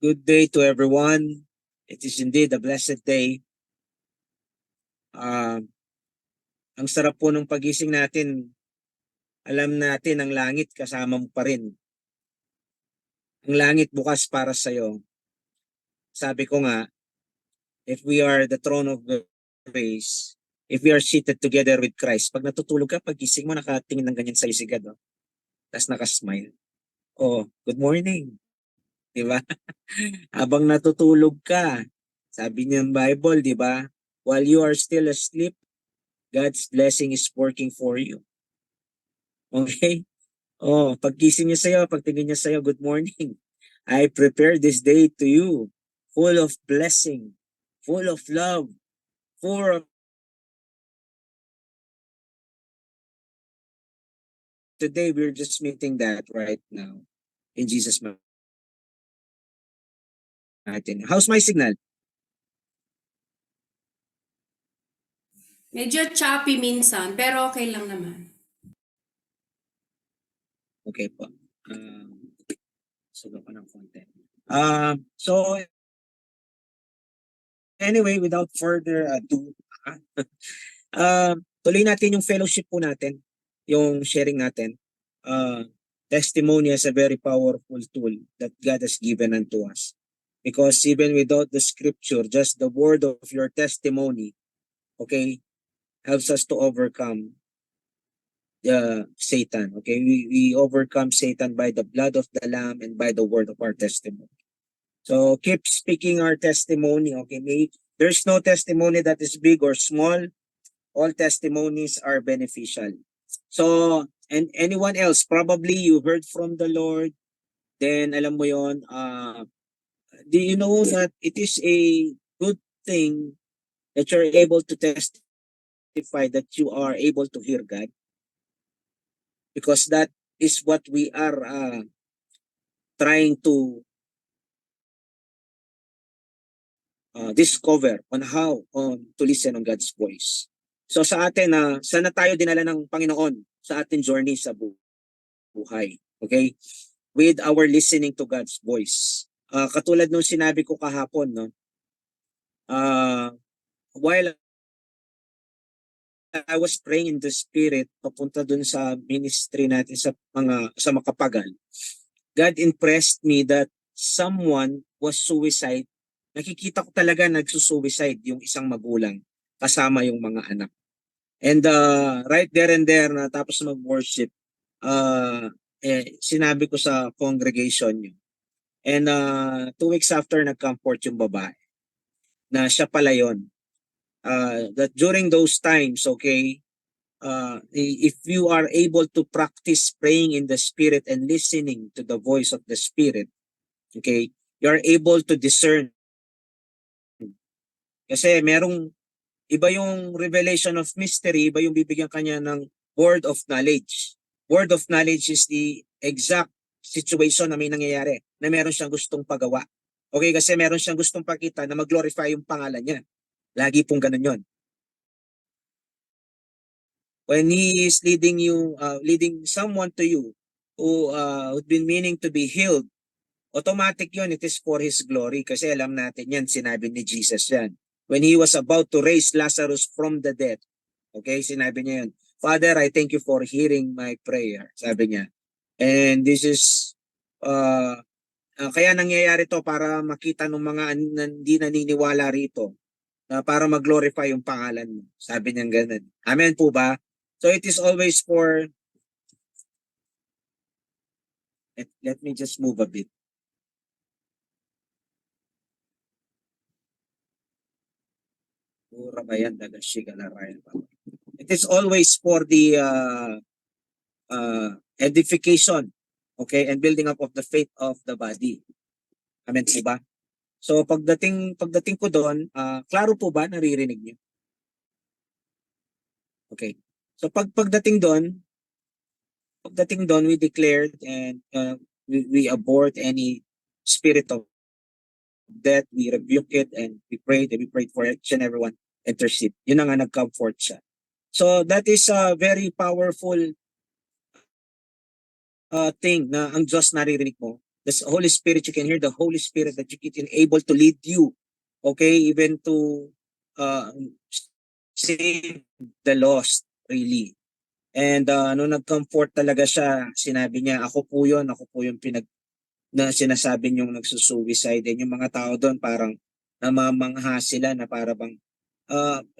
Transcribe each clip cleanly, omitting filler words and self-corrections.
Good day to everyone. It is indeed a blessed day. Ang sarap po ng pagising natin. Alam natin ang langit kasama mo pa rin. Ang langit bukas para sa'yo. Sabi ko nga, if we are the throne of grace, if we are seated together with Christ, pag natutulog ka, pagising mo, nakatingin ng ganyan sa isigad. Oh. Tapos nakasmile. Oh, good morning. Di ba? Habang natutulog ka, sabi niya ng Bible, di ba? While you are still asleep, God's blessing is working for you. Okay? Oh, pagkising niya sa'yo, pagtingin niya sa'yo, good morning. I prepare this day to you, full of blessing, full of love, full of... Today, we're just meeting that right now. In Jesus' name. How's my signal? Medyo choppy minsan, pero okay lang naman. Okay po. Sulo ko ng konti. So, anyway, without further ado, tuloy natin yung fellowship po natin, yung sharing natin. Testimony is a very powerful tool that God has given unto us. Because even without the scripture, just the word of your testimony, okay, helps us to overcome Satan. Okay, we overcome Satan by the blood of the Lamb and by the word of our testimony. So keep speaking our testimony. Okay, there's no testimony that is big or small. All testimonies are beneficial. So, and anyone else, probably you heard from the Lord, then alam mo yon, do you know that it is a good thing that you're able to testify that you are able to hear God? Because that is what we are trying to discover on how to listen on God's voice. So sa atin, sana tayo dinala ng Panginoon sa ating journey sa buhay. Okay? With our listening to God's voice. Katulad nung sinabi ko kahapon, no? While I was praying in the Spirit, papunta dun sa ministry natin sa Makapagal, God impressed me that someone was suicide. Nakikita ko talaga nagsusuicide yung isang magulang kasama yung mga anak. And right there and there, natapos mag-worship, sinabi ko sa congregation nyo. And 2 weeks after, nag-comfort yung babae na siya pala yun. That during those times, okay, if you are able to practice praying in the Spirit and listening to the voice of the Spirit, okay, you are able to discern. Kasi merong iba yung revelation of mystery, iba yung bibigyan kanya ng word of knowledge. Word of knowledge is the exact situation na may nangyayari, na meron siyang gustong pagawa. Okay, kasi meron siyang gustong pakita na mag-glorify yung pangalan niya. Lagi pong ganun yon. When He is leading you, leading someone to you who've been meaning to be healed, automatic yon, it is for His glory. Kasi alam natin yan, sinabi ni Jesus yan. When He was about to raise Lazarus from the dead, okay, sinabi niya yun, Father, I thank you for hearing my prayer, sabi niya. And this is, kaya nangyayari to para makita ng mga hindi naniniwala rito, para mag-glorify yung pangalan mo. Sabi niya ganun. Amen po ba? So it is always for, let me just move a bit. It is always for the edification, okay, and building up of the faith of the body. Amen po ba? So pagdating ko doon, klaro po ba, naririnig niyo? Okay. So pagdating doon, we declared and we abort any spirit of death, we rebuke it, and we prayed for each and everyone, intercede. Yun ang nag-comfort siya. So that is a very powerful thing na ang Diyos naririnig mo the Holy Spirit, you can hear the Holy Spirit that you can able to lead you, okay, even to uh, save the lost, really. And nung nag-comfort talaga siya, sinabi niya, ako po yung na sinasabi niyong nagsusuicide. And yung mga tao doon parang namamangha sila na para bang,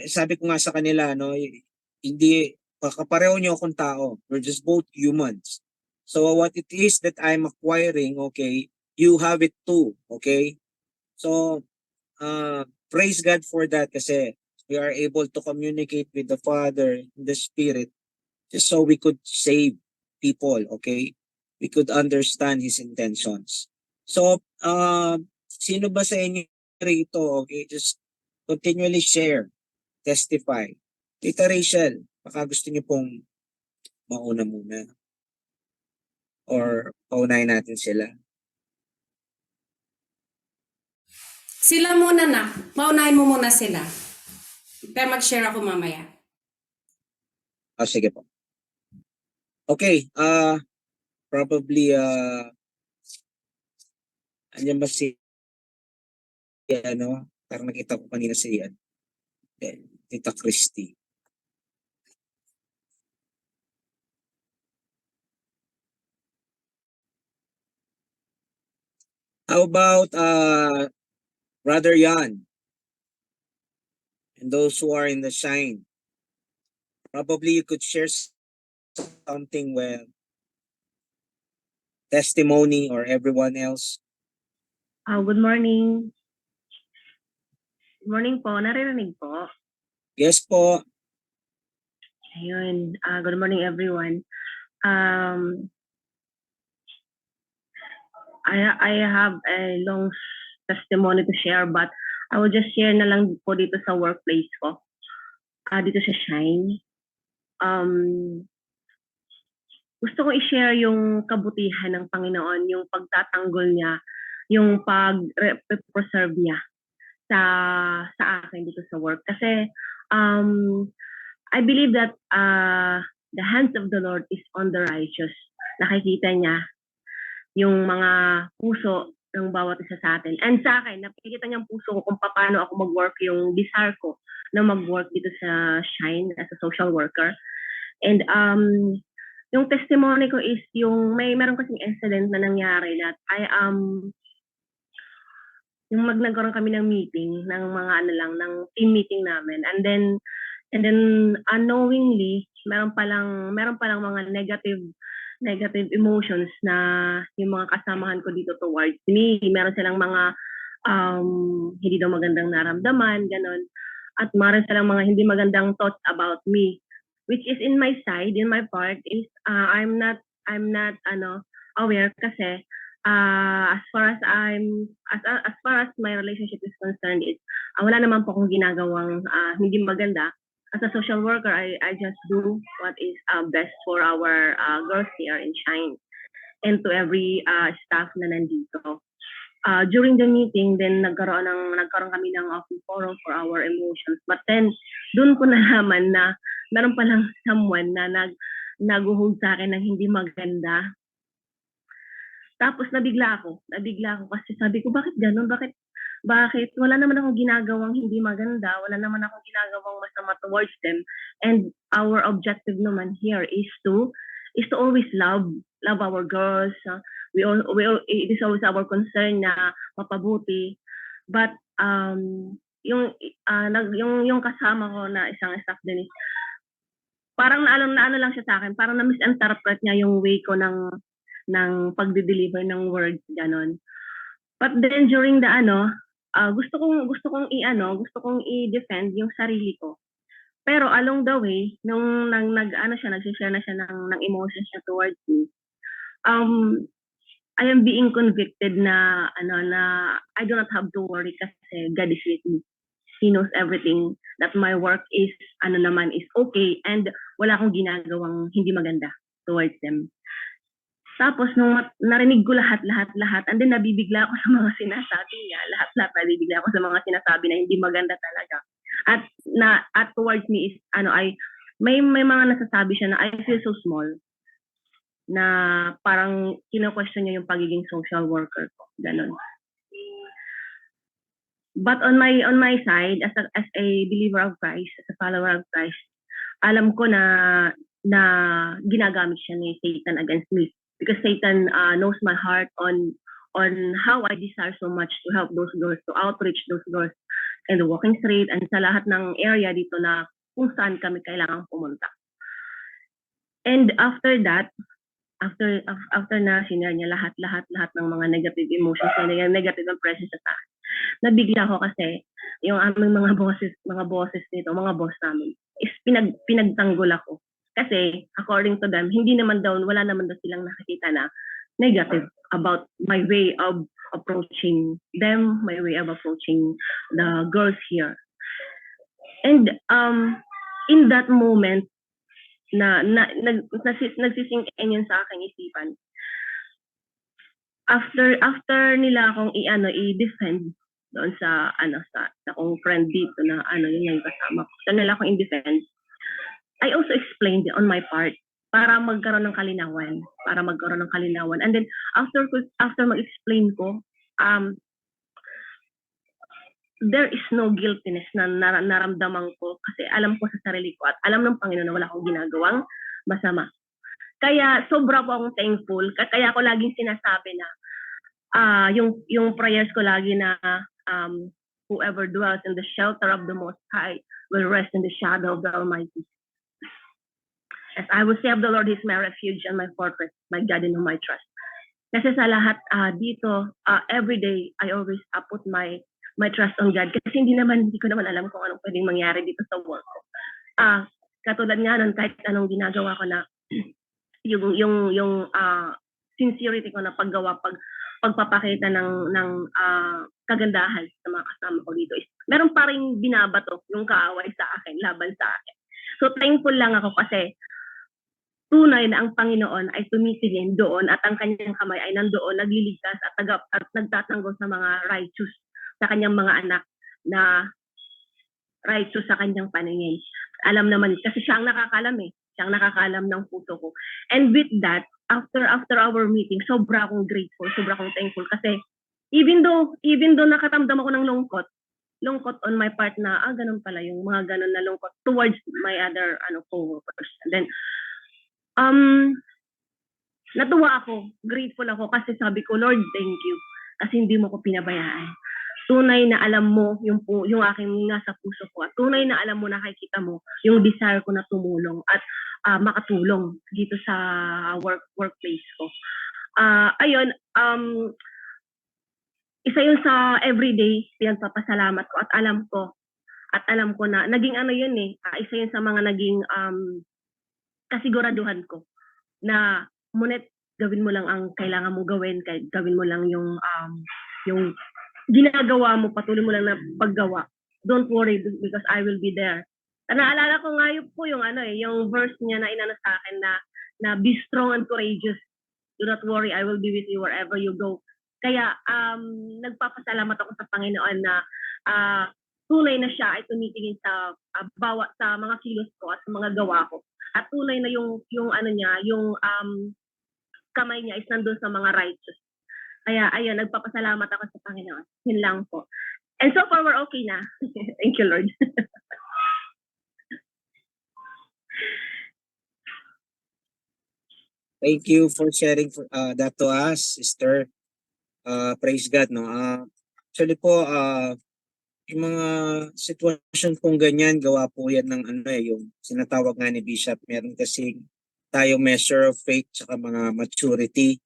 sabi ko nga sa kanila, no, hindi, kapareho niyo akong tao. We're just both humans. So what it is that I'm acquiring, okay, you have it too, okay? So, praise God for that kasi we are able to communicate with the Father, the Spirit, just so we could save people, okay? We could understand His intentions. So, sino ba sa inyo rito, okay? Just continually share, testify. Tita Rachel, baka gusto niyo pong mauna muna or paunahin natin sila. Sila muna na. Maunahin mo muna sila. Pero mag-share ako mamaya. Sige po. Okay, probably, andyan ba si, ano, parang nakita ko kanina si, Tita Christy. How about, Brother Jan and those who are in the shine? Probably you could share something with testimony or everyone else. Good morning. Good morning po. Naririnig po. Yes po. Ayun. Good morning, everyone. I have a long testimony to share, but I will just share na lang po dito sa workplace ko. Dito sa Shine. Gusto ko i-share yung kabutihan ng Panginoon, yung pagtatanggol niya, yung pag-preserve niya sa akin dito sa work. Kasi I believe that the hands of the Lord is on the righteous. Nakikita niya yung mga puso ng bawat isa sa atin. And sa akin, nakikita niya ang puso ko kung paano ako mag-work, yung desire ko na mag-work dito sa Shine as a social worker. And yung testimony ko is yung meron kasing incident na nangyari na yung nagkaroon kami ng meeting ng mga ng team meeting namin, and then unknowingly meron palang mga negative emotions na yung mga kasamahan ko dito towards me. Meron silang mga hindi daw magandang naramdaman, ganon, at meron silang mga hindi magandang thoughts about me, which is in my side, in my part is I'm not aware kasi as far as my relationship is concerned is wala naman po akong ginagawang hindi maganda. As a social worker, I just do what is best for our girls here in Shine and to every staff na nandito. During the meeting, then nagkaroon kami ng open forum for our emotions. But then, doon ko nalaman na meron palang someone na naguhog sa akin ng hindi maganda. Tapos nabigla ako kasi sabi ko, bakit ganun? Bakit wala naman akong ginagawang hindi maganda, wala naman akong ginagawang masama towards them. And our objective naman here is to always love our girls. It is always our concern na mapabuti. But yung kasama ko na isang staff din is parang naano lang siya sa akin, parang na-misinterpret niya yung way ko ng pagde-deliver ng words, ganon. But then during the gusto kong i-defend yung sarili ko. Pero along the way, nung nag-share na siya ng emotions niya towards me, I am being convicted na I do not have to worry kasi God is with me. He knows everything, that my work is is okay, and wala akong ginagawang hindi maganda towards them. Tapos nung narinig ko lahat, and then nabibigla ako sa mga sinasabi niya, lahat nabibigla ako sa mga sinasabi na hindi maganda talaga. At towards me is may mga nasasabi siya na I feel so small. na parang kino-question niya yung pagiging social worker ko, ganun. But on my side, as a believer of Christ, as a follower of Christ, alam ko na ginagamit siya ni Satan against me, because Satan knows my heart on how I desire so much to help those girls, to outreach those girls in the walking street and sa lahat ng area dito na kung saan kami kailangang pumunta. And after that, after na sinare niya lahat ng mga negative emotions niya, negative impressions sa akin, nabigla ako kasi yung aming mga bosses nito, mga boss namin, is pinagtanggol ako. Kasi according to them, wala naman daw silang nakikita na negative about my way of approaching them, my way of approaching the girls here. And in that moment, nagsisink in yun sa aking isipan. After nila akong i-defend doon sa kong friend dito na yun yung kasama ko. Sa nila akong i-defend, I also explained on my part para magkaroon ng kalinawan. And then after mag-explain ko, there is no guiltiness na naramdaman ko kasi alam ko sa sarili ko at alam ng Panginoon na wala akong ginagawang masama. Kaya sobra po akong thankful. Kaya ako laging sinasabi na yung prayers ko lagi na whoever dwells in the shelter of the Most High will rest in the shadow of the Almighty. As I will say of the Lord, He is my refuge and my fortress, my God in whom I trust. Kasi sa lahat dito, every day, I always put my trust on God. Kasi hindi ko naman alam kung anong pwedeng mangyari dito sa work ko. Katulad nga nun, kahit anong ginagawa ko na yung sincerity ko na pagpapakita ng kagandahan sa mga kasama ko dito is meron pa rin binabato yung kaaway sa akin, laban sa akin. So thankful lang ako kasi tunay na ang Panginoon ay tumitingin doon at ang kanyang kamay ay nandoon, nagliligtas at nagtatanggol sa mga righteous, sa kanyang mga anak na righteous sa kanyang paningin. Alam naman, kasi siya ang nakakalam Siya ang nakakalam ng puso ko. And with that, after our meeting, sobra akong grateful, sobra akong thankful kasi even though nakatamdam ako ng lungkot on my part na, ganun pala yung mga ganun na lungkot towards my other co-workers. And then, natuwa ako, grateful ako kasi sabi ko, Lord, thank you. Kasi hindi mo ko pinabayaan. Tunay na alam mo yung aking nasa puso ko. At tunay na alam mo, nakikita mo yung desire ko na tumulong at makatulong dito sa workplace ko. Ayun, isa yun sa everyday pinagpapasalamat ko at alam ko na naging yun isa yun sa mga naging kasiguraduhan ko na ngunit gawin mo lang ang kailangan mo gawin, gawin mo lang yung ginagawa mo, patuloy mo lang na paggawa. Don't worry because I will be there. Naalala ko nga yung verse niya na inano sa akin na be strong and courageous. Do not worry, I will be with you wherever you go. Kaya nagpapasalamat ako sa Panginoon na tunay na siya ay tumitingin sa sa mga kilos ko at sa mga gawa ko. At tunay na yung kamay niya is nandun sa mga righteous. Kaya ayun, nagpapasalamat ako sa Panginoon. Yun lang po. And so far, we're okay na. Thank you, Lord. Thank you for sharing that to us, sister. Praise God, no? Actually po, yung mga sitwasyon pong ganyan, gawa po yan ng yung sinatawag nga ni Bishop. Meron kasi tayong measure of faith tsaka mga maturity.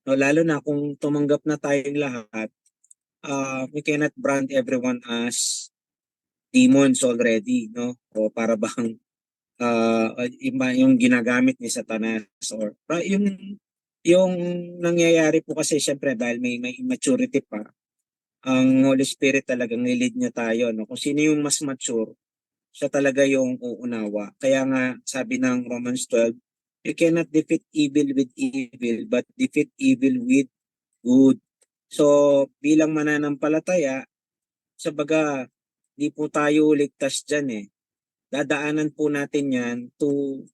No, lalo na kung tumanggap na tayong lahat, we cannot brand everyone as demons already, no? O para bang yung ginagamit ni Satanas or yung nangyayari po kasi syempre dahil may immaturity pa, ang Holy Spirit talagang nilid niya tayo, no? Kung sino yung mas mature, siya talaga yung uunawa. Kaya nga sabi ng Romans 12, you cannot defeat evil with evil, but defeat evil with good. So, bilang mananampalataya, sabaga, di po tayo ligtas dyan Dadaanan po natin yan to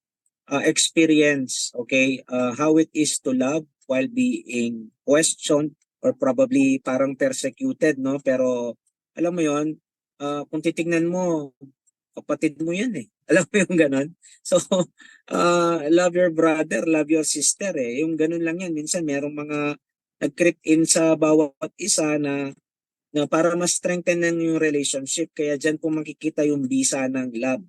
experience, okay, how it is to love while being questioned or probably parang persecuted, no? Pero alam mo yon, kung titignan mo, kapatid mo yan eh. Alam mo yung ganon? So, love your brother, love your sister eh. Yung ganon lang yan. Minsan merong mga nag-creep in sa bawat isa na para mas strengthenan yung relationship. Kaya dyan po makikita yung bisa ng love.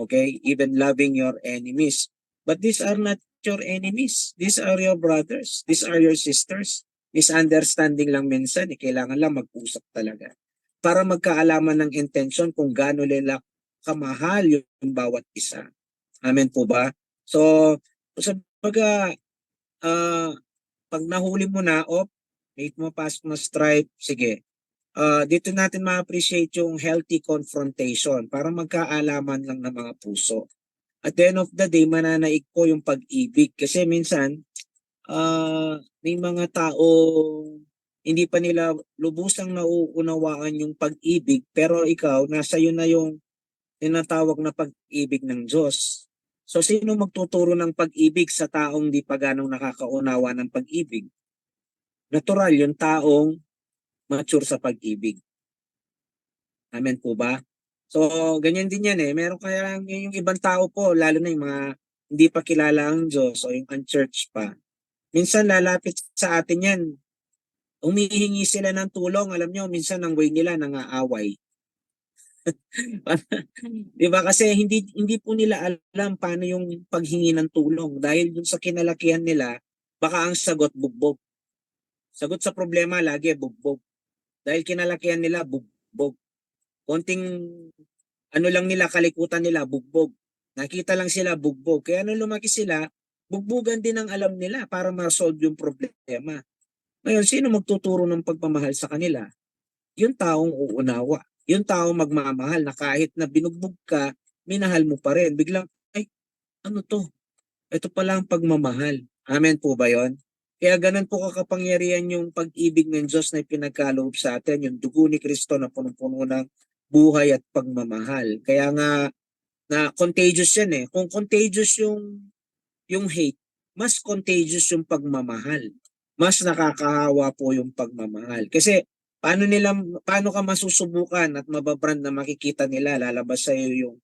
Okay? Even loving your enemies. But these are not your enemies. These are your brothers. These are your sisters. Misunderstanding lang minsan. Kailangan lang mag-usap talaga. Para magkaalaman ng intention kung gaano nila kamahal yung bawat isa. Amen po ba? So, sa baga, pag nahuli mo na, may pumapasok na stripe, sige. Dito natin ma-appreciate yung healthy confrontation para magkaalaman lang ng mga puso. At the end of the day, mananaig po yung pag-ibig. Kasi minsan, may mga tao hindi pa nila lubusang nauunawaan yung pag-ibig, pero ikaw, nasa iyo na yung tinatawag na pag-ibig ng Diyos. So sino magtuturo ng pag-ibig sa taong di pa ganong nakakaunawa ng pag-ibig? Natural yung taong mature sa pag-ibig. Amen po ba? So ganyan din yan eh. Meron kaya yung ibang tao po, lalo na yung mga hindi pa kilala ang Diyos o yung unchurched pa. Minsan lalapit sa atin yan. Humihingi sila ng tulong. Alam nyo, minsan ang way nila nangaaway. Di ba? Kasi hindi po nila alam paano yung paghingi ng tulong. Dahil dun sa kinalakihan nila, baka ang sagot bugbog. Sagot sa problema lagi bugbog. Dahil kinalakihan nila bugbog. Konting ano lang nila, kalikutan nila, bugbog. Nakita lang sila bugbog. Kaya nung lumaki sila, bugbugan din ang alam nila para ma-solve yung problema. Ngayon, sino magtuturo ng pagmamahal sa kanila? Yung taong uunawa. Yung taong magmamahal na kahit na binugbog ka, minahal mo pa rin. Biglang, ay, ano to? Ito pala ang pagmamahal. Amen po ba yon? Kaya ganun po kakapangyarihan yung pag-ibig ng Diyos na ipinagkaloob sa atin, yung dugo ni Kristo na punong-puno ng buhay at pagmamahal. Kaya nga, na contagious yan eh. Kung contagious yung hate, mas contagious yung pagmamahal. Mas nakakahawa po yung pagmamahal. Kasi paano ka masusubukan at mababrand na makikita nila, lalabas sa iyo yung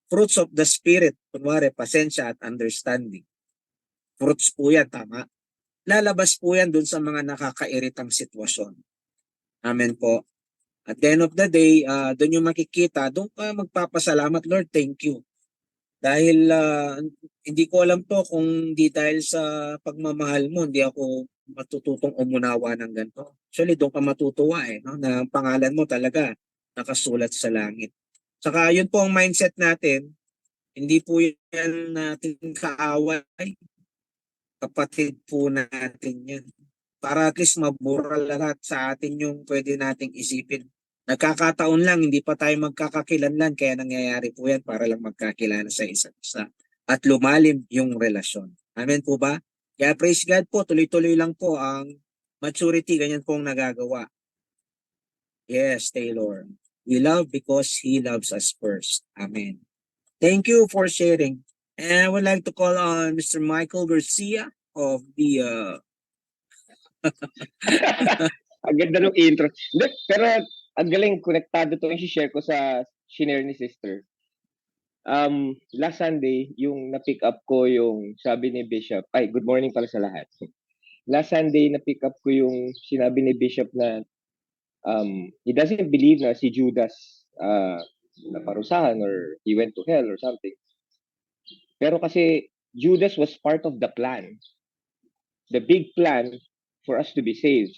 fruits of the Spirit, kunwari, pasensya at understanding. Fruits po yan, tama? Lalabas po yan dun sa mga nakakairitang sitwasyon. Amen po. At the end of the day, doon yung makikita, doon ka magpapasalamat, Lord, thank you. Dahil hindi ko alam to kung di dahil sa pagmamahal mo, hindi ako matututong umunawa ng ganito. Actually, doon ka matutuwa no? Na ang pangalan mo talaga nakasulat sa langit. Saka yun po ang mindset natin, hindi po yan natin kaaway, kapatid po natin yan. Para at least mabura lahat sa atin yung pwede nating isipin. Nagkakataon lang, hindi pa tayo magkakakilanlan, kaya nangyayari po yan para lang magkakilala sa isa't isa. At lumalim yung relasyon. Amen po ba? Kaya praise God po, tuloy-tuloy lang po ang maturity, ganyan pong nagagawa. Yes, Taylor. We love because He loves us first. Amen. Thank you for sharing. And I would like to call on Mr. Michael Garcia of the Ang ganda ng intro. Hindi, pero ang galing, konektado to yung share ko sa shinare ni sister. Last Sunday, yung na-pick up ko yung sabi ni Bishop, good morning pala sa lahat. Last Sunday, na-pick up ko yung sinabi ni Bishop na he doesn't believe na si Judas naparusahan or he went to hell or something. Pero kasi Judas was part of the plan. The big plan for us to be saved.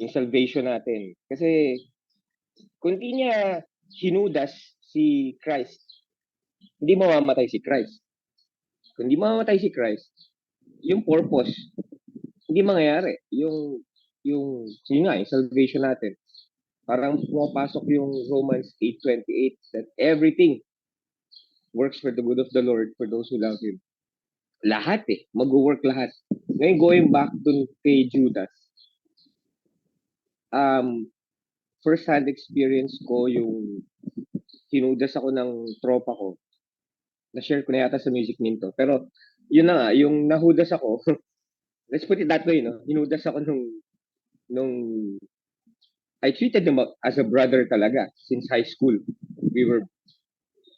Yung salvation natin. Kasi kung di niya hinudas si Christ, hindi mamamatay si Christ. Kung di mamamatay si Christ, yung purpose, hindi mangyayari. Yung salvation natin. Parang pumapasok yung Romans 8:28 that everything works for the good of the Lord for those who love Him. Lahat mag-work lahat. Ngayon, going back dun kay Judas, first-hand experience ko yung hinudas ako ng tropa ko. Na-share ko na yata sa Music Minto. Pero, yun na nga, yung nahudas ako, let's put it that way, no? Hinudas ako nung I treated him as a brother talaga since high school. We were,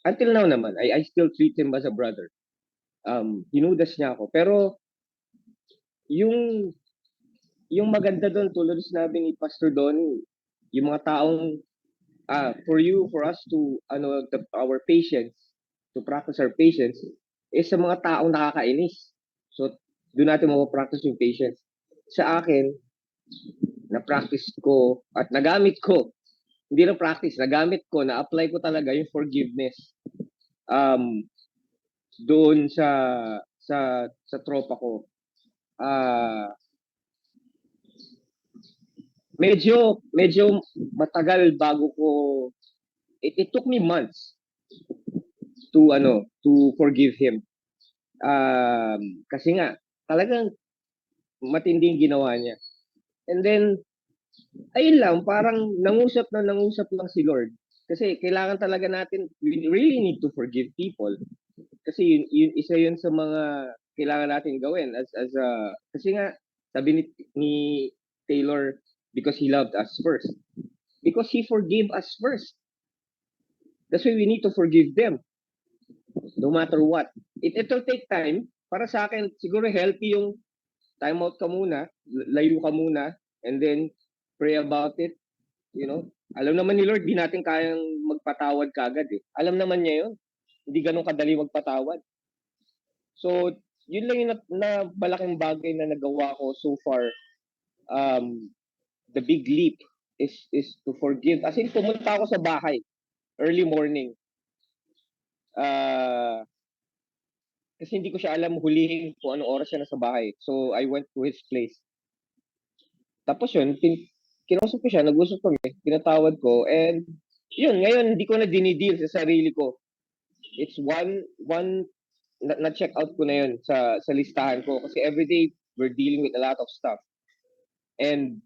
until now naman, I still treat him as a brother. Hinudas niya ako. Pero, yung yung maganda doon, tulad ng sinabi ni Pastor Donnie, yung mga taong, for us to, our patience, to practice our patience, is sa mga taong nakakainis. So, doon natin mapapractice yung patience. Sa akin, na-practice ko at nagamit ko, hindi lang practice, nagamit ko, na-apply ko talaga yung forgiveness. Doon sa tropa ko. Medyo matagal bago ko, it took me months to forgive him. Kasi nga, talagang matinding ginawa niya. And then, ayun lang, parang nangusap lang si Lord. Kasi kailangan talaga natin, we really need to forgive people. Kasi yun isa yun sa mga kailangan natin gawin kasi nga sabi ni Taylor, because he loved us first. Because he forgave us first. That's why we need to forgive them. No matter what. It'll take time. Para sa akin, siguro healthy yung time out ka muna, layo ka muna, and then pray about it. You know, alam naman ni Lord, di natin kayang magpatawad kagad eh. Alam naman niya yun. Hindi ganun kadali magpatawad. So, yun lang yung na malaking bagay na nagawa ko so far. The big leap is to forgive. As in, pumunta ako sa bahay, early morning. Kasi hindi ko siya alam hulihin kung anong oras siya nasa bahay. So, I went to his place. Tapos yun, kinausap ko siya, nag-usap kami, pinatawad ko, and yun, ngayon, hindi ko na dinideal sa sarili ko. It's one na-check out ko na yun sa listahan ko. Kasi everyday, we're dealing with a lot of stuff. And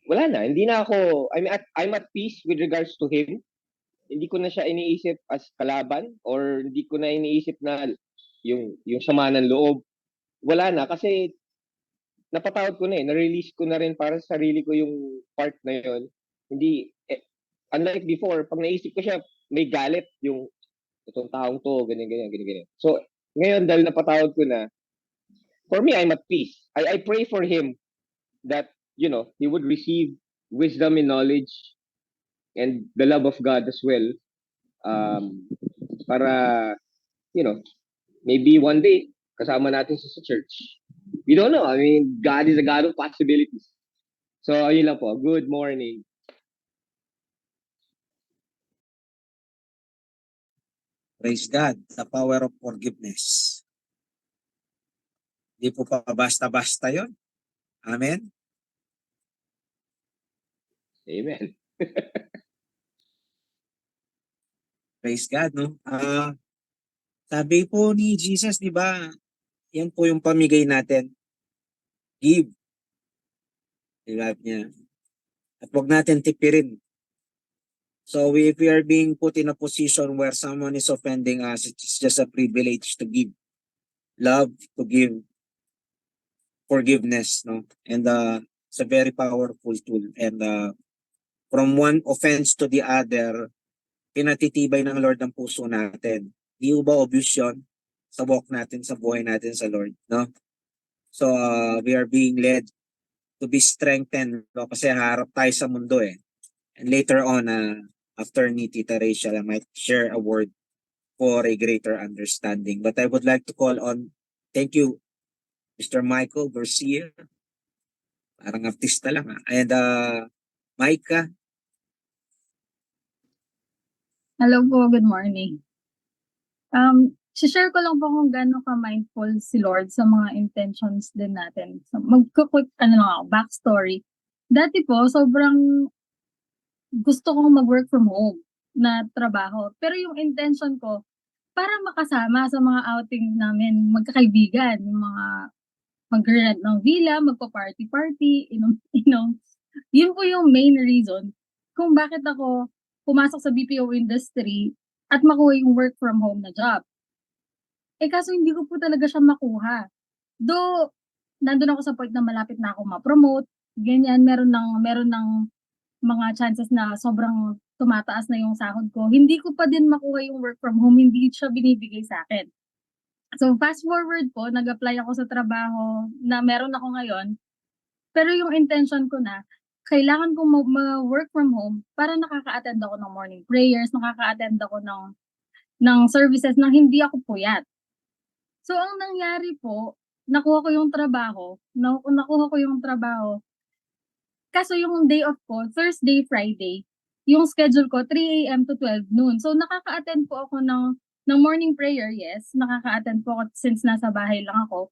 wala na, hindi na ako, I'm at peace with regards to him. Hindi ko na siya iniisip as kalaban, or hindi ko na iniisip na yung sama ng loob. Wala na, kasi napatawad ko na eh. Na-release ko na rin para sa sarili ko yung part na yun. Hindi, unlike before, pag naisip ko siya, may galit yung itong taong to, ganyan. So, ngayon, dahil napatawad ko na, for me, I'm at peace. I pray for him that, he would receive wisdom and knowledge and the love of God as well. Para, maybe one day, kasama natin sa church. We don't know. I mean, God is a God of possibilities. So, ayun lang po. Good morning. Praise God, the power of forgiveness. Hindi po pa basta-basta yun. Amen? Amen. Praise God, no? Sabi po ni Jesus, di ba, yan po yung pamigay natin. Give. Diba niya? At huwag natin tipirin. So if we are being put in a position where someone is offending us, it's just a privilege to give love, to give forgiveness, no? And it's a very powerful tool. And from one offense to the other, pinatitibay ng Lord ang puso natin. Di ba obvious yun sa walk natin, sa buhay natin sa Lord, no? So we are being led to be strengthened, no? Kasi harap tayo sa mundo eh. And later on, after ni Tita Rachel, I might share a word for a greater understanding. But I would like to call on, thank you, Mr. Michael Garcia. Parang artista lang ha. And Micah. Hello po, good morning. Share ko lang po kung gaano ka-mindful si Lord sa mga intentions din natin. So, mag-quick, backstory. Dati po, sobrang gusto kong mag-work from home na trabaho. Pero yung intention ko, para makasama sa mga outing namin, magkakaibigan, yung mga mag-rent ng villa, magpa-party-party, inom. Yun po yung main reason kung bakit ako pumasok sa BPO industry at makuha yung work from home na job. Kaso hindi ko po talaga siya makuha. Though, nandun ako sa point na malapit na ako ma-promote, ganyan, meron ng mga chances na sobrang tumataas na yung sahod ko. Hindi ko pa din makuha yung work from home, hindi siya binibigay sa akin. So fast forward po, nag-apply ako sa trabaho na meron ako ngayon, pero yung intention ko na, kailangan kong ma-work from home para nakaka-attend ako ng morning prayers, nakaka-attend ako ng services na hindi ako puyat. So ang nangyari po, nakuha ko yung trabaho, kaso yung day off ko, Thursday, Friday, yung schedule ko 3 AM to 12 noon. So nakaka-attend po ako ng morning prayer, yes, nakaka-attend po ako since nasa bahay lang ako.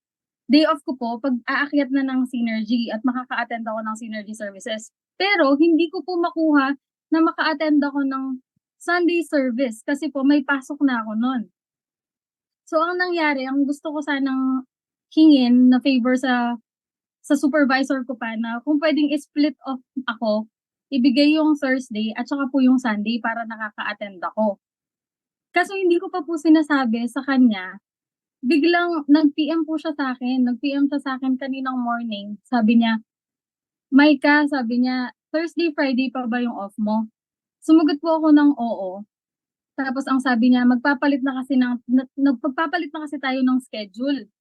Day off ko po 'pag aakyat na ng Synergy at makaka-attend ako ng Synergy services. Pero hindi ko po makuha na maka-attend ako ng Sunday service kasi po may pasok na ako nun. So ang nangyari, ang gusto ko sanang hingin na favor sa supervisor ko pa na kung puwedeng i-split off ako, ibigay yung Thursday at saka po yung Sunday para nakaka-attend ako. Kaso hindi ko pa po sinasabi sa kanya, biglang nag-PM po siya sa'kin, nag-PM siya sa'kin kaninang morning. Sabi niya, "Maika," sabi niya, "Thursday, Friday pa ba yung off mo?" Sumagot po ako ng oo. Tapos ang sabi niya, magpapalit na kasi tayo ng schedule.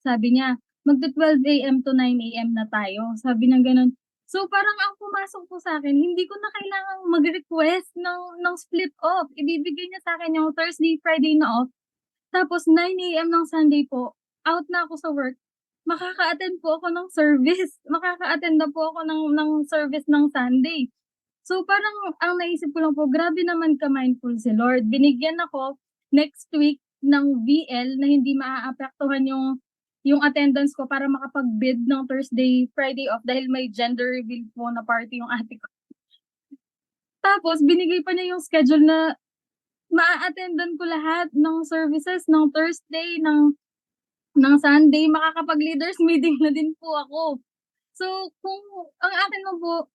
Sabi niya, magte-12 AM to 9 AM na tayo, sabi niyang gano'n. So, parang ang pumasok po sa'kin, hindi ko na kailangang mag-request ng split off. Ibibigay niya sa'kin yung Thursday, Friday na off, tapos 9 AM ng Sunday po, out na ako sa work, makaka-attend po ako ng service, makaka-attend na po ako ng service ng Sunday. So, parang ang naisip ko lang po, grabe naman ka-mindful si Lord. Binigyan ako next week ng VL na hindi maaapektuhan yung attendance ko para makapag-bid ng Thursday, Friday off dahil may gender reveal po na party yung ate ko. Tapos binigay pa niya yung schedule na maa-attendan ko lahat ng services ng Thursday, ng Sunday, makakapag-leaders meeting na din po ako. So, kung ang akin lang po,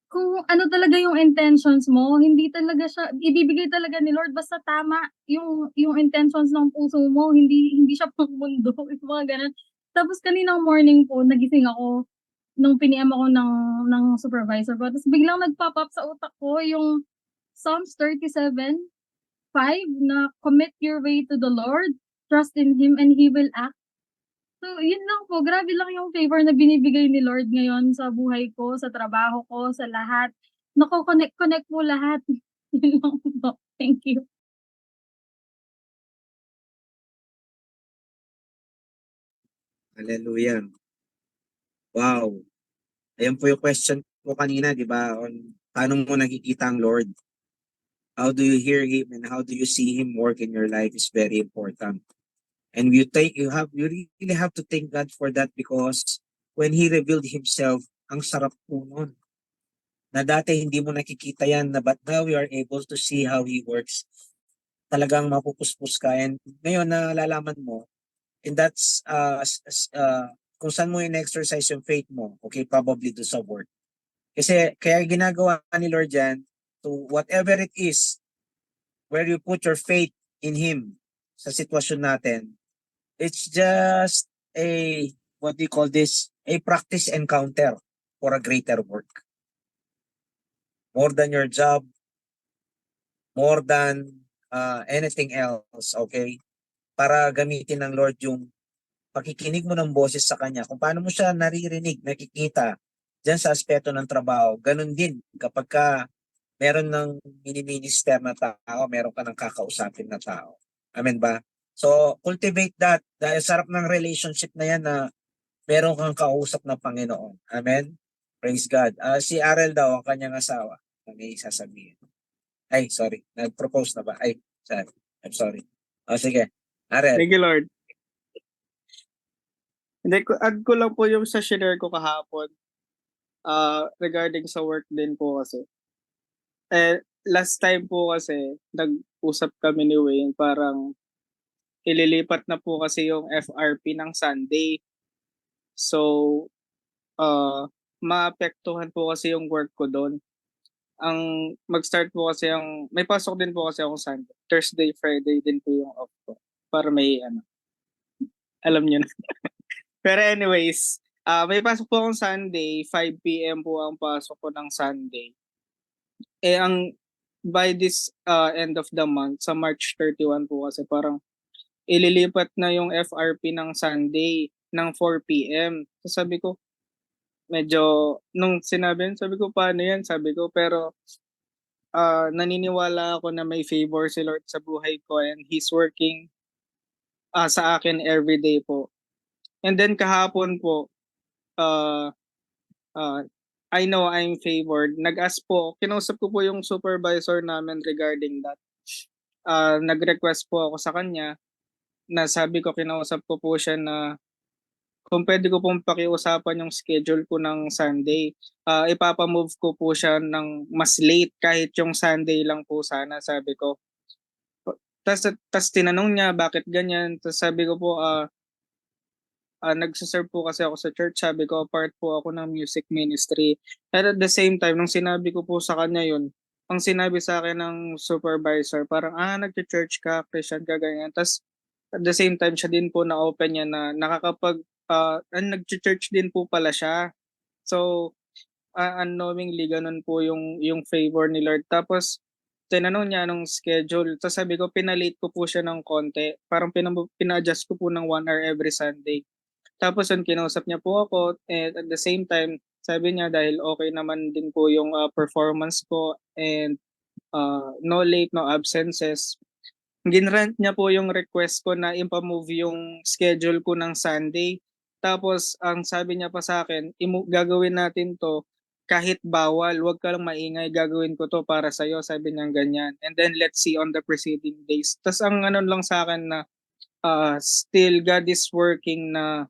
kung ano talaga yung intentions mo, hindi talaga siya ibibigay talaga ni Lord basta tama yung intentions ng puso mo, hindi siya pangmundo, yung mga gano'n. Tapos kaninang morning po nagising ako nung piniem ako ng supervisor ko tapos biglang nag-pop up sa utak ko yung Psalms 37:5 na, "Commit your way to the Lord, trust in Him and He will act." So, yun lang po, grabe lang yung favor na binibigay ni Lord ngayon sa buhay ko, sa trabaho ko, sa lahat. Nako-connect po lahat. Yun lang po. Thank you. Hallelujah. Wow. Ayan po yung question ko kanina, di ba? On paano mo nakikita ang Lord? How do you hear Him and how do you see Him work in your life is very important. And you really have to thank God for that because when He revealed Himself, ang sarap po nun. Na dati hindi mo nakikita yan, but now you are able to see how He works. Talagang mapupuspos ka. And ngayon nalalaman mo, and that's kung saan mo in-exercise yung faith mo, okay, probably do sa work. Kasi kaya ginagawa ni Lord yan, to whatever it is, where you put your faith in Him sa sitwasyon natin, it's just what do you call this, a practice encounter for a greater work. More than your job, more than anything else, okay? Para gamitin ng Lord yung pakikinig mo ng boses sa Kanya. Kung paano mo siya naririnig, nakikita dyan sa aspeto ng trabaho, ganun din kapag ka meron ng mini-minister na tao, meron ka ng kakausapin na tao. Amen ba? So, cultivate that. Dahil sarap ng relationship na yan na meron kang kausap na Panginoon. Amen? Praise God. Si Arel daw, ang kanyang asawa, may sasabihin. Ay, sorry. Nag-propose na ba? Ay, sorry. I'm sorry. Sige. Arel. Thank you, Lord. Hindi, add ko lang po yung sa share ko kahapon regarding sa work din po kasi. Last time po kasi, nag-usap kami ni Wayne, parang ililipat na po kasi yung FRP ng Sunday. So, maapektuhan po kasi yung work ko doon. Mag-start po kasi may pasok din po kasi ako Sunday. Thursday, Friday din po yung off ko. para may alam niyo na. Pero anyways, may pasok po akong Sunday, 5 p.m. po ang pasok ko ng Sunday. Ang by this end of the month, sa March 31 po kasi parang ililipat na yung FRP ng Sunday ng 4 p.m. So sabi ko, medyo, nung sinabi yun, sabi ko, paano yan? Sabi ko, pero naniniwala ako na may favor si Lord sa buhay ko and He's working sa akin everyday po. And then kahapon po, uh, uh, I know I'm favored. Nag-ask po, kinausap ko po yung supervisor namin regarding that. Nag-request po ako sa kanya na sabi ko, kinausap ko po siya na kung pwede ko pong pakiusapan yung schedule ko ng Sunday. Ipapamove ko po siya ng mas late kahit yung Sunday lang po sana, sabi ko. Tas tinanong niya bakit ganyan. Tas sabi ko po, nagsiserve po kasi ako sa church. Sabi ko, part po ako ng music ministry. And at the same time, nung sinabi ko po sa kanya yun, ang sinabi sa akin ng supervisor, parang, nag-church ka, Christian ka, ganyan. Tas at the same time, siya din po na-open niya na nag-church din po pala siya. So, unknowingly, ganun po yung favor ni Lord. Tapos, tinanong niya anong schedule. Tapos sabi ko, pinalate ko po siya ng konti. Parang pina-adjust ko po ng 1 hour every Sunday. Tapos yun, kinausap niya po ako. And at the same time, sabi niya dahil okay naman din po yung performance ko and no late, no absences. Ginrant niya po yung request ko na impamove yung schedule ko ng Sunday. Tapos ang sabi niya pa sa akin, gagawin natin to kahit bawal, wag ka lang maingay, gagawin ko to para sa'yo, sabi niya ganyan. And then let's see on the preceding days. Tapos ang lang sa akin na still God is working na,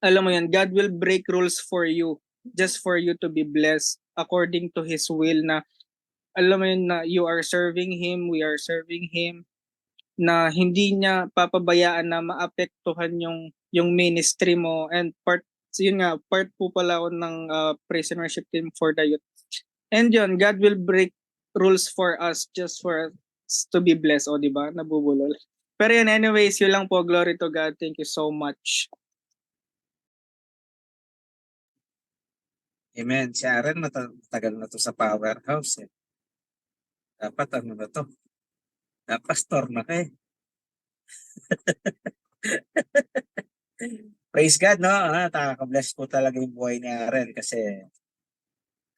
alam mo yan, God will break rules for you just for you to be blessed according to His will na, alam mo yun, na you are serving Him, we are serving Him, na hindi niya papabayaan na maapektuhan yung ministry mo and part po pala ako ng prisonership team for the youth. And yun, God will break rules for us just for us to be blessed, o di ba? Nabubulol. Pero yun, anyways, yun lang po. Glory to God. Thank you so much. Amen. Si Aaron, matagal na to sa powerhouse. Dapat na to? Pastor na kayo. Praise God, no? Nakaka-bless po talaga yung buhay ni Aaron kasi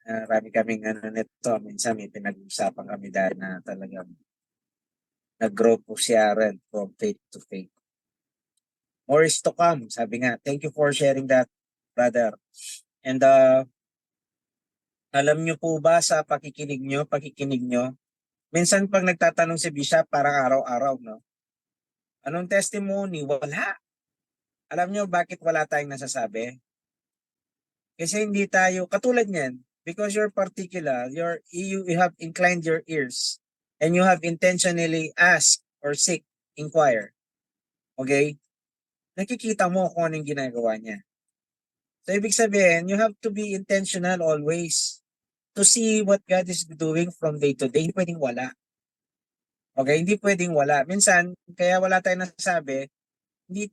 marami kaming nito. Minsan may pinag-usapan kami dahil na talagang nag-grow po si Aaron from faith to faith. More is to come, sabi nga. Thank you for sharing that, brother. And alam nyo po ba sa pakikinig nyo, minsan pag nagtatanong si Bishop, parang araw-araw, no? Anong testimony? Wala. Alam nyo bakit wala tayong nasasabi? Kasi hindi tayo, katulad niyan, because you're particular, you have inclined your ears and you have intentionally asked or seek, inquire. Okay? Nakikita mo kung anong ginagawa niya. So, ibig sabihin, you have to be intentional always to see what God is doing from day to day. Hindi pwedeng wala. Okay? Hindi pwedeng wala. Minsan, kaya wala tayong nasasabi, hindi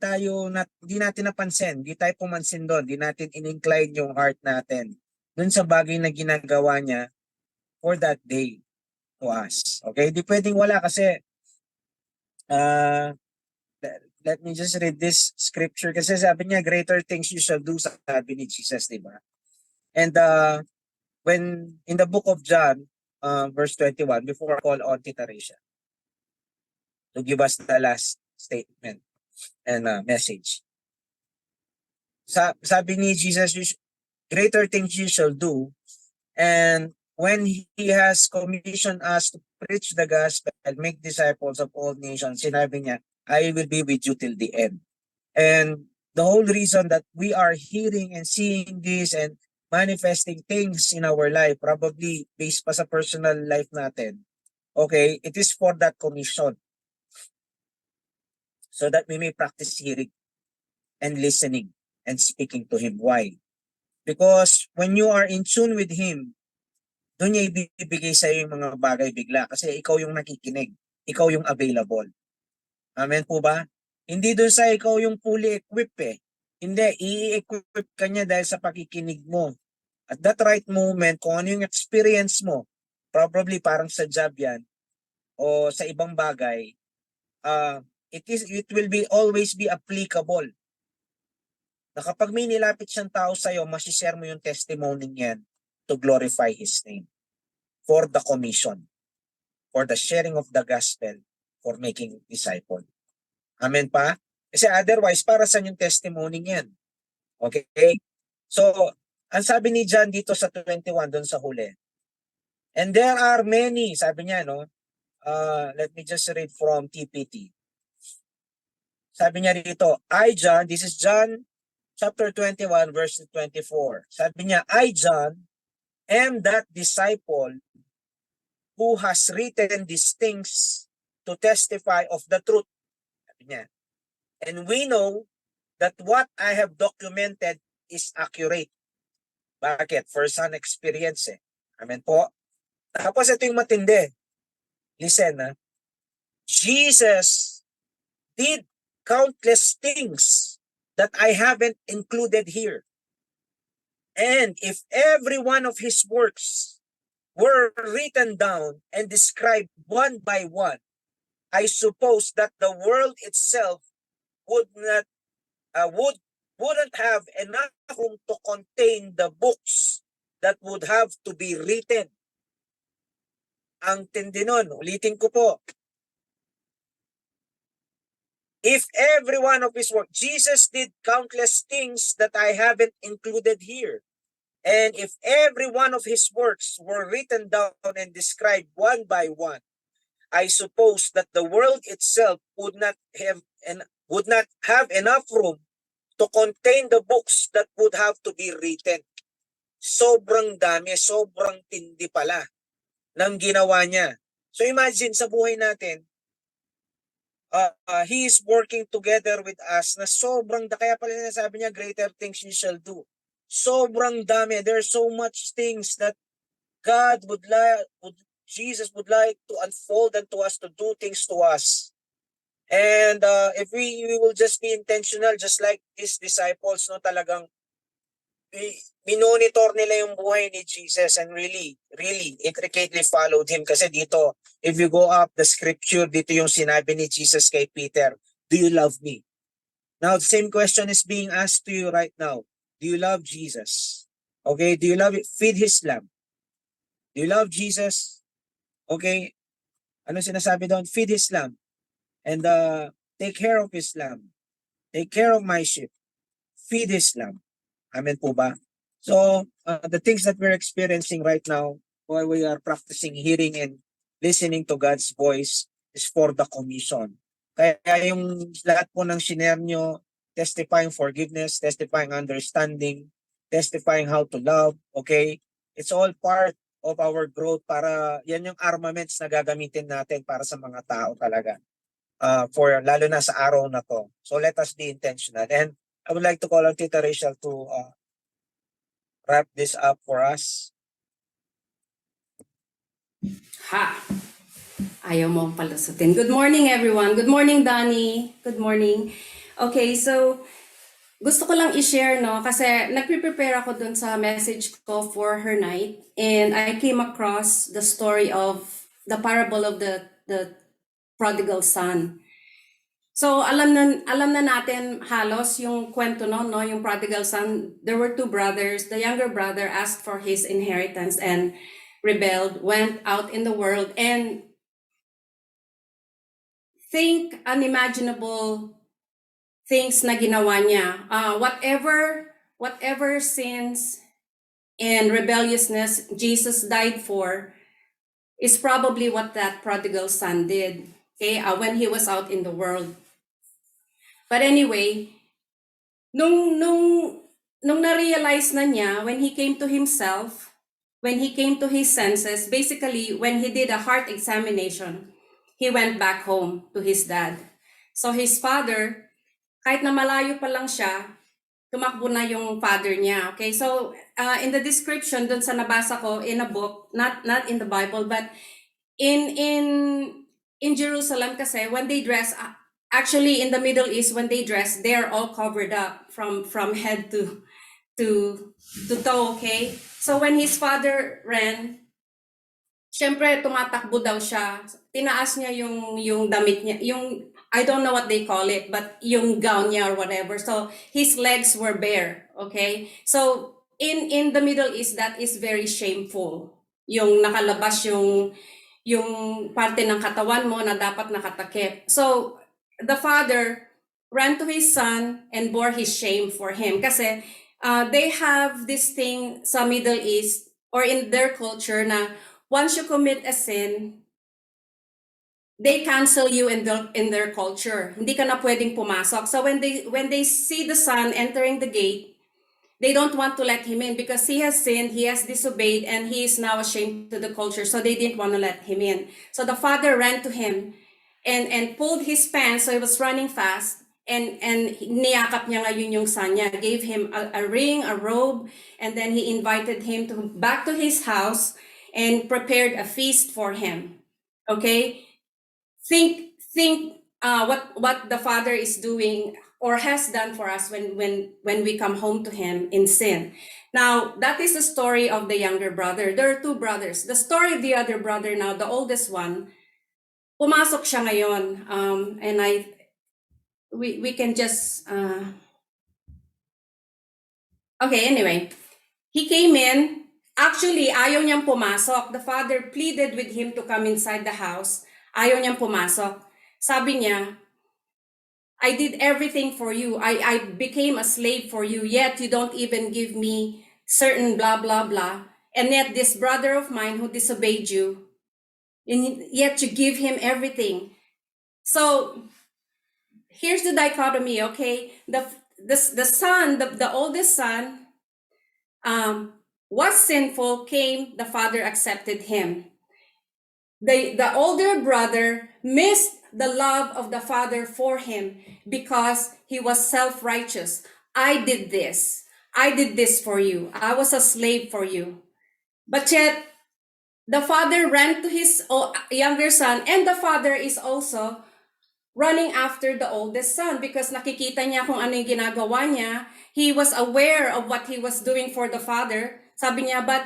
natin napansin, hindi tayo pumansin doon, hindi natin in-incline yung heart natin doon sa bagay na ginagawa niya for that day to us. Okay? Hindi pwedeng wala kasi let me just read this scripture kasi sabi niya, greater things you shall do, sabi ni Jesus, diba? And when in the book of John, verse 21, before I call on Tita Risha to give us the last statement and message. Sabi ni Jesus, greater things you shall do. And when He has commissioned us to preach the gospel and make disciples of all nations, sinabi niya, I will be with you till the end. And the whole reason that we are hearing and seeing this and manifesting things in our life, probably based pa sa personal life natin, okay, it is for that commission. So that we may practice hearing and listening and speaking to Him. Why? Because when you are in tune with Him, doon niya ibibigay sa iyo yung mga bagay bigla kasi ikaw yung nakikinig, ikaw yung available. Amen po ba? Hindi doon sa ikaw yung fully equipped eh. Hindi, i-equip ka niya dahil sa pakikinig mo. At that right moment, kung ano yung experience mo, probably parang sa job yan, o sa ibang bagay, it will be always be applicable. Na kapag may nilapit siyang tao sa'yo, masishare mo yung testimony niyan to glorify His name. For the commission. For the sharing of the gospel. For making disciple. Amen pa? Kasi otherwise, para saan yung testimony niyan? Okay? So, ang sabi ni John dito sa 21, doon sa huli. And there are many, sabi niya, no? Let me just read from TPT. Sabi niya dito, I, John, this is John chapter 21, verse 24. Sabi niya, I, John, am that disciple who has written these things to testify of the truth. Sabi niya, and we know that what I have documented is accurate. Bakit? First-hand experience eh. Amen po. Tapos ito yung matindi. Listen ha. Jesus did countless things that I haven't included here. And if every one of his works were written down and described one by one, I suppose that the world itself wouldn't have enough room to contain the books that would have to be written. Ang tindi nun, ulitin ko po. If every one of his work, Jesus did countless things that I haven't included here. And if every one of his works were written down and described one by one, I suppose that the world itself would not have enough room to contain the books that would have to be written. Sobrang dami, sobrang tindi pala ng ginawa niya. So imagine sa buhay natin, He is working together with us na sobrang, kaya pala sinasabi niya, greater things you shall do. Sobrang dami. There's so much things that Jesus would like to unfold unto us, to do things to us. And if we will just be intentional, just like these disciples, no, talagang minonitor nila yung buhay ni Jesus and really intricately followed him. Kasi dito, if you go up the scripture, dito yung sinabi ni Jesus kay Peter, do you love me? Now, the same question is being asked to you right now. Do you love Jesus? Okay, do you love it? Feed His lamb. Do you love Jesus? Okay, ano sinasabi doon? Feed His lamb. And take care of His lamb. Take care of my sheep. Feed His lamb. Amen po ba? So, the things that we're experiencing right now, while we are practicing hearing and listening to God's voice, is for the commission. Kaya yung lahat po ng shinare nyo, testifying forgiveness, testifying understanding, testifying how to love, okay? It's all part of our growth para yan yung armaments na gagamitin natin para sa mga tao talaga. For lalo na sa araw na to. So let us be intentional. And I would like to call on Tita Rachel to wrap this up for us. Ha! Ayaw mo ang palusutin. Good morning, everyone. Good morning, Donnie. Good morning. Okay, so gusto ko lang i-share, no, kasi nagpe-prepare ako dun sa message ko for her night, and I came across the story of the parable of the prodigal son. So alam na natin halos yung kwento no, yung prodigal son. There were two brothers. The younger brother asked for his inheritance and rebelled, went out in the world, and think unimaginable things na ginawa niya. Whatever sins and rebelliousness Jesus died for is probably what that prodigal son did. Okay, when he was out in the world. But anyway, nung na-realize na niya, when he came to himself, when he came to his senses, basically when he did a heart examination, he went back home to his dad. So his father, kahit na malayo pa lang siya, tumakbo na yung father niya. Okay, so in the description dun sa nabasa ko in a book, not in the Bible, but in Jerusalem kasi when they dress actually in the Middle East, when they dress, they're all covered up from head to toe, okay? So when his father ran, syempre tumatakbo daw siya. Tinaas niya yung damit niya, yung I don't know what they call it, but yung gown niya or whatever. So his legs were bare, okay? So in the Middle East, that is very shameful. Yung nakalabas yung parte ng katawan mo na dapat nakatakip. So the father ran to his son and bore his shame for him kasi they have this thing sa Middle East or in their culture na once you commit a sin, they cancel you in their culture. Hindi ka na pwedeng pumasok. So when they see the son entering the gate, they don't want to let him in because he has sinned, he has disobeyed, and he is now ashamed to the culture. So they didn't want to let him in. So the father ran to him and pulled his pants, so he was running fast, and niyakap niya ngayon yung son niya, gave him a ring, a robe, and then he invited him back to his house and prepared a feast for him. Okay? Think what the father is doing or has done for us when we come home to him in sin. Now, that is the story of the younger brother. There are two brothers. The story of the other brother now, the oldest one, pumasok siya ngayon. And we can just, okay, anyway. He came in. Actually, ayaw niyang pumasok. The father pleaded with him to come inside the house. Ayaw niyang pumasok. Sabi niya, I did everything for you. I became a slave for you, yet you don't even give me certain blah, blah, blah. And yet this brother of mine who disobeyed you, and yet you give him everything. So here's the dichotomy, okay? The son, the oldest son, was sinful, came, the father accepted him. The older brother missed the love of the father for him because he was self-righteous. I did this for you. I was a slave for you. But yet, the father ran to his younger son, and the father is also running after the oldest son because nakikita niya kung ano yung ginagawa niya. He was aware of what he was doing for the father. Sabi niya, but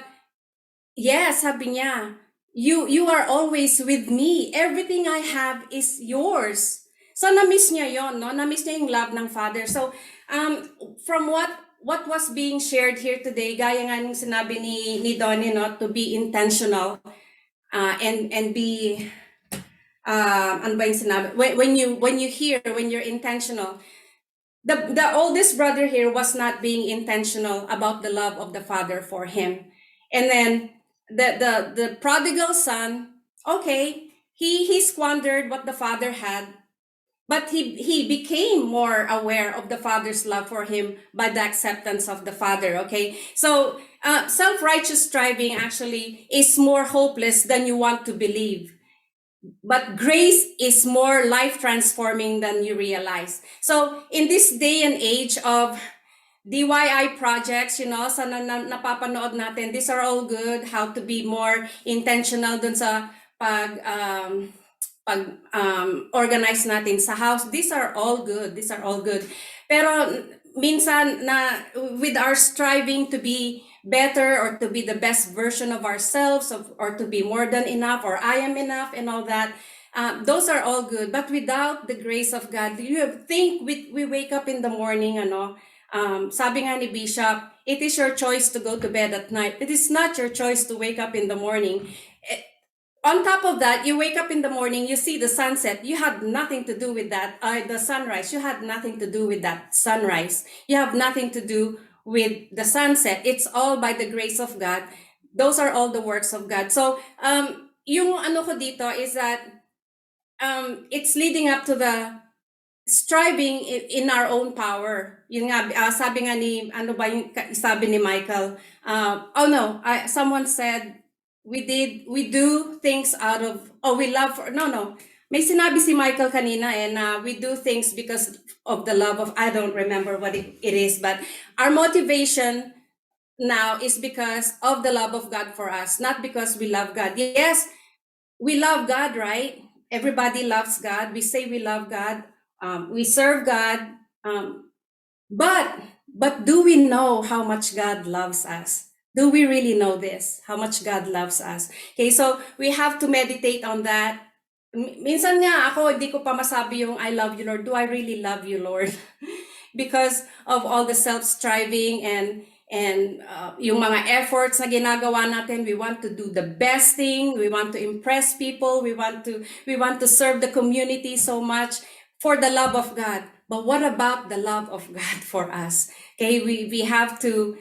yes, sabi niya, you are always with me. Everything I have is yours. So na-miss niya yon, no? Na-miss niya yung love ng father. So from what was being shared here today, gaya nga ng sinabi ni Donnie, no, to be intentional and be ano ba yung sinabi? When you're intentional. The oldest brother here was not being intentional about the love of the father for him. And then the prodigal son, okay, he squandered what the father had, but he became more aware of the father's love for him by the acceptance of the father, okay? So self-righteous striving actually is more hopeless than you want to believe. But grace is more life-transforming than you realize. So in this day and age of DIY projects, you know, sa napapanood natin, these are all good. How to be more intentional dun sa pag organize natin sa house. These are all good. Pero minsan na with our striving to be better or to be the best version of ourselves or to be more than enough or I am enough and all that, those are all good. But without the grace of God, you think we wake up in the morning, sabi nga ni Bishop, it is your choice to go to bed at night. It is not your choice to wake up in the morning. On top of that, you wake up in the morning, you see the sunset. You had nothing to do with that. The sunrise, you had nothing to do with that sunrise. You have nothing to do with the sunset. It's all by the grace of God. Those are all the works of God. So, yung ano ko dito is that it's leading up to the striving in our own power. Yun nga, sabi nga ni, ano ba yung sabi ni Michael? Someone said, we do things out of, we love for, no. May sinabi si Michael kanina we do things because of the love of, I don't remember what it is, but our motivation now is because of the love of God for us, not because we love God. Yes, we love God, right? Everybody loves God. We say we love God. We serve God, but do we know how much God loves us? Do we really know this? How much God loves us? Okay, so we have to meditate on that. Minsan nga ako, hindi ko pa masabi yung I love you, Lord. Do I really love you, Lord? Because of all the self-striving and yung mga efforts na ginagawa natin, we want to do the best thing, we want to impress people, we want to serve the community so much for the love of God. But what about the love of God for us? Okay, we have to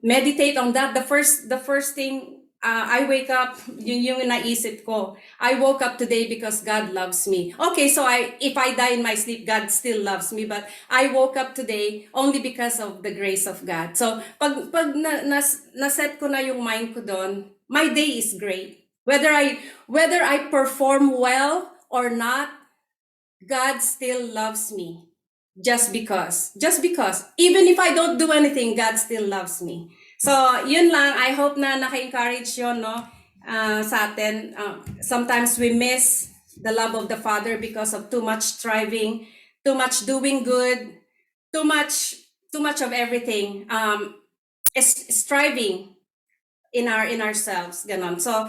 meditate on that. The first thing I wake up, yung naisip ko, I woke up today because God loves me. Okay, so if I die in my sleep, God still loves me, but I woke up today only because of the grace of God. So pag na-set ko na yung mind ko doon, my day is great. Whether I perform well or not, God still loves me. Just because. Even if I don't do anything, God still loves me. So, yun lang. I hope na naka-encourage yun, no? Sa atin. Sometimes we miss the love of the Father because of too much striving, too much doing good, too much of everything. Striving in ourselves. Ganon. So,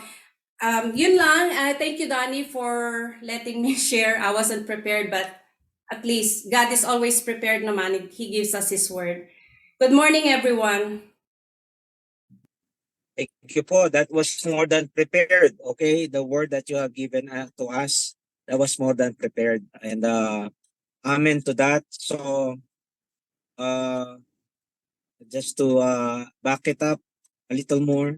yun lang. Thank you, Donnie, for letting me share. I wasn't prepared, but at least God is always prepared naman. He gives us His word. Good morning, everyone. Thank you po. That was more than prepared. Okay, the word that you have given to us, that was more than prepared. And amen to that. So just to back it up a little more,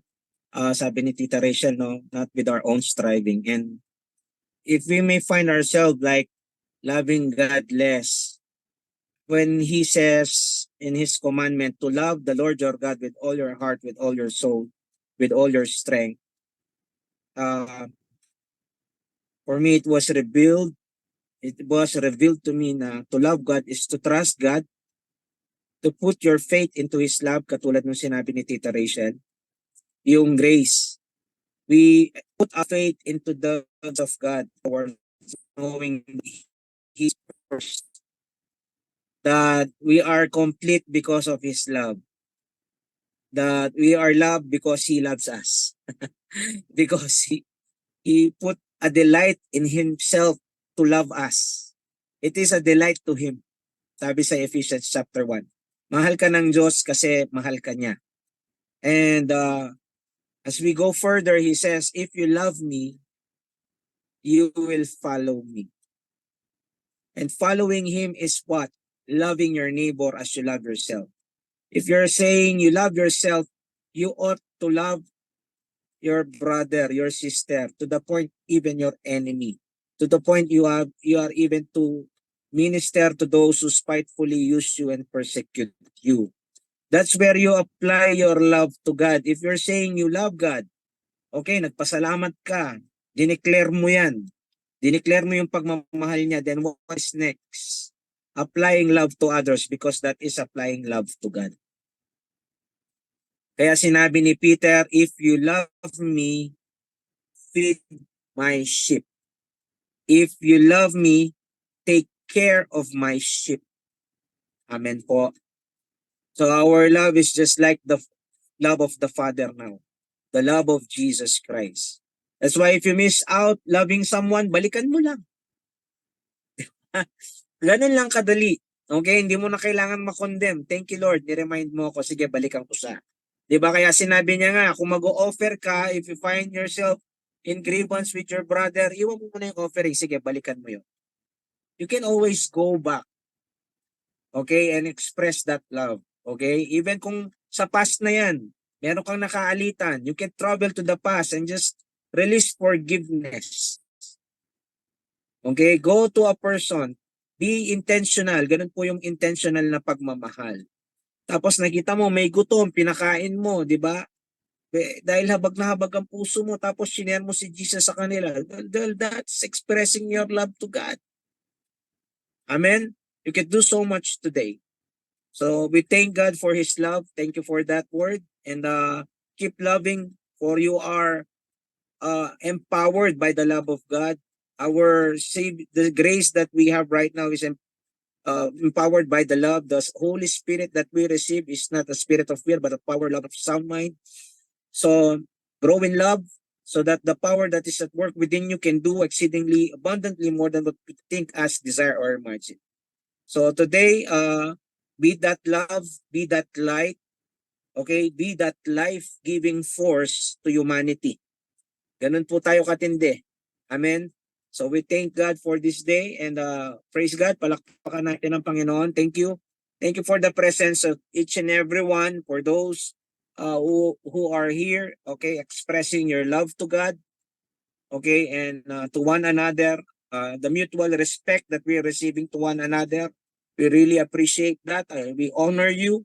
sabi ni Tita Rachel, no, not with our own striving. And if we may find ourselves like loving God less, when He says in His commandment to love the Lord your God with all your heart, with all your soul, with all your strength, for me it was revealed to me na to love God is to trust God, to put your faith into His love, katulad ng sinabi ni Tita Rachel, yung grace. We put our faith into the love of God, or knowing His first, that we are complete because of His love, that we are loved because He loves us, because He put a delight in Himself to love us. It is a delight to Him. Sabi sa Ephesians chapter 1. Mahal ka ng Diyos kasi mahal ka niya. And as we go further, He says, if you love me, you will follow me. And following Him is what? Loving your neighbor as you love yourself. If you're saying you love yourself, you ought to love your brother, your sister, to the point even your enemy, to the point you are even to minister to those who spitefully use you and persecute you. That's where you apply your love to God. If you're saying you love God, okay, nagpasalamat ka, dineclare mo yan, dineclare mo yung pagmamahal niya, then what is next? Applying love to others, because that is applying love to God. Kaya sinabi ni Peter, if you love me, feed my sheep. If you love me, take care of my sheep. Amen po. So our love is just like the love of the Father now. The love of Jesus Christ. That's why if you miss out loving someone, balikan mo lang. Ganun lang kadali. Okay, hindi mo na kailangan makondemn. Thank you, Lord. Ni-remind mo ako, sige, balikan ko siya. Diba? Kaya sinabi niya nga, kung mag-o-offer ka, if you find yourself in grievance with your brother, iwan mo muna yung offering. Sige, balikan mo yun. You can always go back. Okay? And express that love. Okay? Even kung sa past na yan, meron kang nakaalitan, you can travel to the past and just release forgiveness. Okay? Go to a person. Be intentional. Ganun po yung intentional na pagmamahal. Tapos nakita mo, may gutom, pinakain mo, di ba? Dahil habag na habag ang puso mo, tapos sinare mo si Jesus sa kanila. Well, that's expressing your love to God. Amen? You can do so much today. So we thank God for His love. Thank you for that word. And keep loving, for you are empowered by the love of God. the grace that we have right now is empowered by the love. The Holy Spirit that we receive is not a spirit of fear, but a power, love, of sound mind. So grow in love, so that the power that is at work within you can do exceedingly abundantly more than what we think, ask, desire, or imagine. So today, be that love, be that light, okay? Be that life-giving force to humanity. Ganun po tayo katindi. Amen? So we thank God for this day and praise God. Palakpakan natin ang Panginoon. Thank you. Thank you for the presence of each and every one, for those who are here, okay, expressing your love to God, okay, and to one another, the mutual respect that we are receiving to one another. We really appreciate that. We honor you.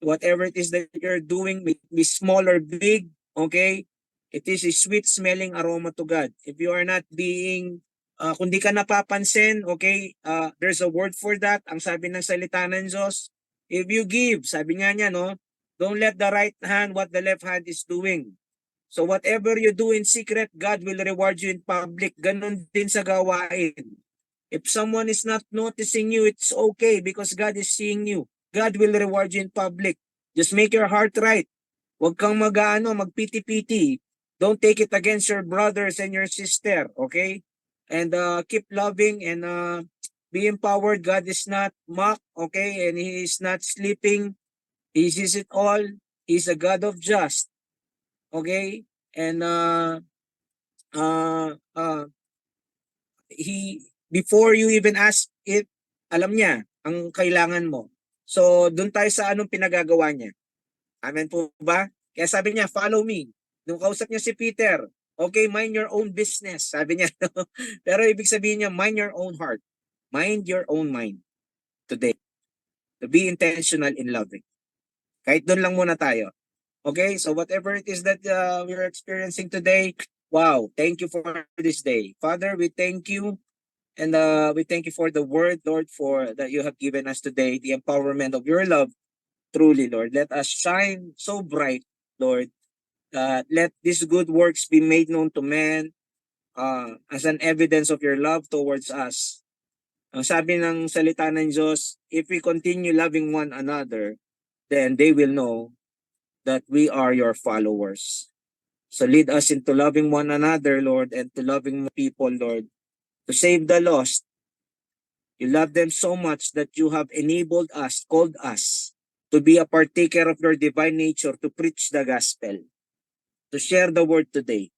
Whatever it is that you're doing, may be small or big, okay? It is a sweet smelling aroma to God. If you are not being, kung di ka napapansin, okay, there's a word for that. Ang sabi ng salita ng Diyos, if you give, sabi nga niya, no, don't let the right hand what the left hand is doing. So whatever you do in secret, God will reward you in public. Ganon din sa gawain. If someone is not noticing you, it's okay because God is seeing you. God will reward you in public. Just make your heart right. Huwag kang magpiti-piti. Don't take it against your brothers and your sister, okay? And keep loving and be empowered. God is not mocked, okay? And He is not sleeping. He sees it all. He's a God of just, okay? And before you even ask it, alam niya ang kailangan mo. So, doon tayo sa anong pinagagawa niya. Amen po ba? Kaya sabi niya, follow me. Nung kausap niya si Peter, okay, mind your own business, sabi niya. Pero ibig sabihin niya, mind your own heart. Mind your own mind today. To be intentional in loving. Kahit doon lang muna tayo. Okay, so whatever it is that we're experiencing today, wow, thank you for this day. Father, we thank you. And we thank you for the word, Lord, for that you have given us today, the empowerment of your love. Truly, Lord, let us shine so bright, Lord. Let these good works be made known to men as an evidence of your love towards us. Ang sabi ng salita ng Diyos, if we continue loving one another, then they will know that we are your followers. So lead us into loving one another, Lord, and to loving people, Lord, to save the lost. You love them so much that you have enabled us, called us, to be a partaker of your divine nature, to preach the gospel, to share the word today.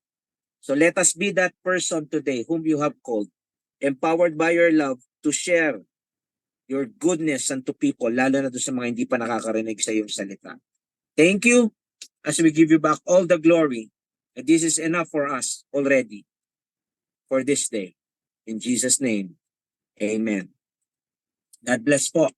So let us be that person today whom you have called, empowered by your love to share your goodness unto people, lalo na doon sa mga hindi pa nakakarinig sa iyong salita. Thank you as we give you back all the glory. And this is enough for us already for this day. In Jesus' name, amen. God bless po.